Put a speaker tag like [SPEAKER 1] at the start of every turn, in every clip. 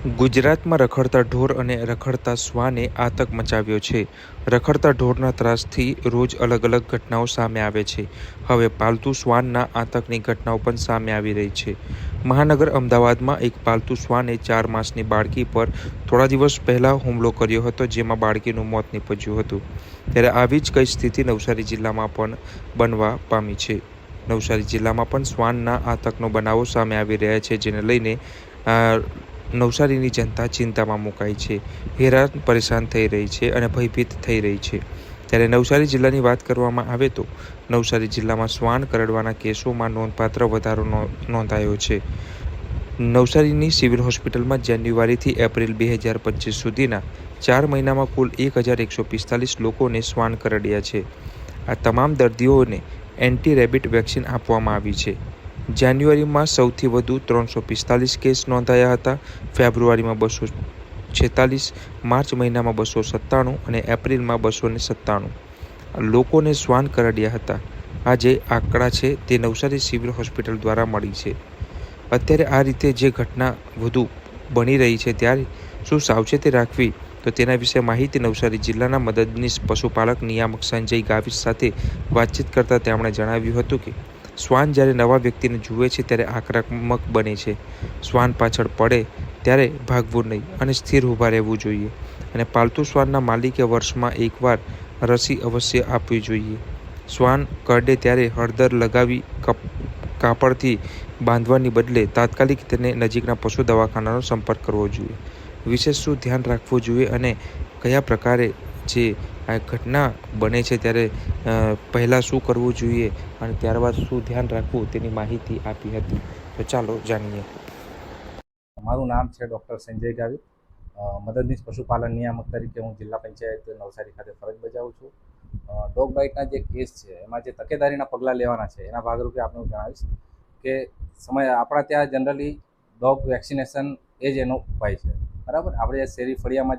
[SPEAKER 1] ગુજરાતમાં રખડતા ઢોર અને રખડતા શ્વાને આતંક મચાવ્યો છે. રખડતા ઢોરના ત્રાસથી રોજ અલગ અલગ ઘટનાઓ સામે આવે છે. હવે પાલતુ શ્વાનના આતંકની ઘટનાઓ પણ સામે આવી રહી છે. મહાનગર અમદાવાદમાં એક પાલતુ શ્વાને 4 માસની બાળકી પર થોડા દિવસ પહેલા હુમલો કર્યો હતો, જેમાં બાળકીનું મોત નીપજ્યું હતું. ત્યારે આવી જ કઈ સ્થિતિ નવસારી જિલ્લામાં પણ બનવા પામી છે. નવસારી જિલ્લામાં પણ શ્વાનના આતંકનો બનાવો સામે આવી રહ્યા છે, જેને લઈને નવસારીની જનતા ચિંતામાં મુકાઈ છે, હેરાન પરેશાન થઈ રહી છે અને ભયભીત થઈ રહી છે. ત્યારે નવસારી જિલ્લાની વાત કરવામાં આવે તો નવસારી જિલ્લામાં શ્વાન કરડવાના કેસોમાં નોંધપાત્ર વધારો નોંધાયો છે. નવસારીની સિવિલ હોસ્પિટલમાં જાન્યુઆરીથી એપ્રિલ 2025 સુધીના 4 મહિનામાં કુલ 1145 લોકોને શ્વાન કરડ્યા છે. આ તમામ દર્દીઓને એન્ટી રેબિટ વેક્સિન આપવામાં આવી છે. જાન્યુઆરીમાં સૌથી વધુ 345 કેસ નોંધાયા હતા, ફેબ્રુઆરીમાં 246, માર્ચ મહિનામાં 297 અને એપ્રિલમાં 297 લોકોને શ્વાન કરડ્યા હતા. આ જે આંકડા છે તે નવસારી સિવિલ હોસ્પિટલ દ્વારા મળી છે. અત્યારે આ રીતે જે ઘટના વધુ બની રહી છે, ત્યારે શું સાવચેતી રાખવી, તો તેના વિશે માહિતી નવસારી જિલ્લાના મદદનીશ પશુપાલક નિયામક સંજય ગાવિત સાથે વાતચીત કરતાં તેમણે જણાવ્યું હતું કે શ્વાન જ્યારે નવા વ્યક્તિને જુએ છે ત્યારે આક્રમક બને છે. શ્વાન પાછળ પડે ત્યારે ભાગવું નહીં અને સ્થિર ઊભા રહેવું જોઈએ. અને પાલતુ શ્વાનના માલિકે વર્ષમાં એકવાર રસી અવશ્ય આપવી જોઈએ. શ્વાન કરડે ત્યારે હળદર લગાવી કાપડથી બાંધવાની બદલે તાત્કાલિક તેને નજીકના પશુ દવાખાનાનો સંપર્ક કરવો જોઈએ. વિશેષ શું ધ્યાન રાખવું જોઈએ અને કયા પ્રકારે જે આ ઘટના બને છે ત્યારે પહેલાં શું કરવું જોઈએ અને ત્યારબાદ શું ધ્યાન રાખવું તેની માહિતી આપી હતી. તો ચાલો જાણીએ.
[SPEAKER 2] મારું નામ છે ડૉક્ટર સંજય ગાવિત. મદદનીશ પશુપાલન નિયામક તરીકે હું જિલ્લા પંચાયત નવસારી ખાતે ફરજ બજાવું છું. ડોગ બાઇટના જે કેસ છે એમાં જે તકેદારીના પગલાં લેવાના છે એના ભાગરૂપે આપણે હું જણાવીશ કે આપણા ત્યાં જનરલી ડોગ વેક્સિનેશન એ જ એનો ઉપાય છે, બરાબર. આપણે શેરી ફળિયામાં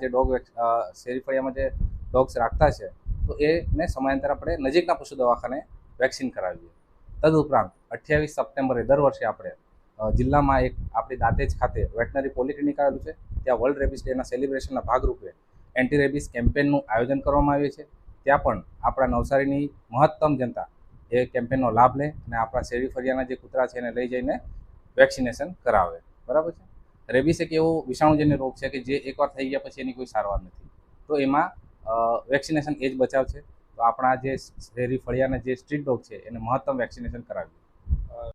[SPEAKER 2] જે ડોગ્સ રાખતા છે તો એને સમયાંતરે આપણે નજીકના પશુ દવાખાને વેક્સિન કરાવીએ. તદુપરાંત 28 સપ્ટેમ્બરે દર વર્ષે આપણે જિલ્લામાં એક આપણી દાંતેજ ખાતે વેટનરી પોલિક્લિનિક આવેલું છે. ત્યાં વર્લ્ડ રેબિસ ડેના સેલિબ્રેશનના ભાગરૂપે એન્ટી રેબિસ કેમ્પેનનું આયોજન કરવામાં આવ્યું છે. ત્યાં પણ આપણા નવસારીની મહત્તમ જનતા એ કેમ્પેનનો લાભ લે અને આપણા શેરી ફળિયાના જે કૂતરા છે એને લઈ જઈને વેક્સિનેશન કરાવે, બરાબર છે. રેબિસ એક એવો વિષાણુજન્ય રોગ છે કે જે એકવાર થઈ ગયા પછી એની કોઈ સારવાર નથી. તો એમાં વેક્સિનેશન એ જ બચાવ છે. તો આપણા જે શેરી ફળિયાના જે સ્ટ્રીટ ડોગ છે એને મહત્તમ વેક્સિનેશન કરાવ્યું.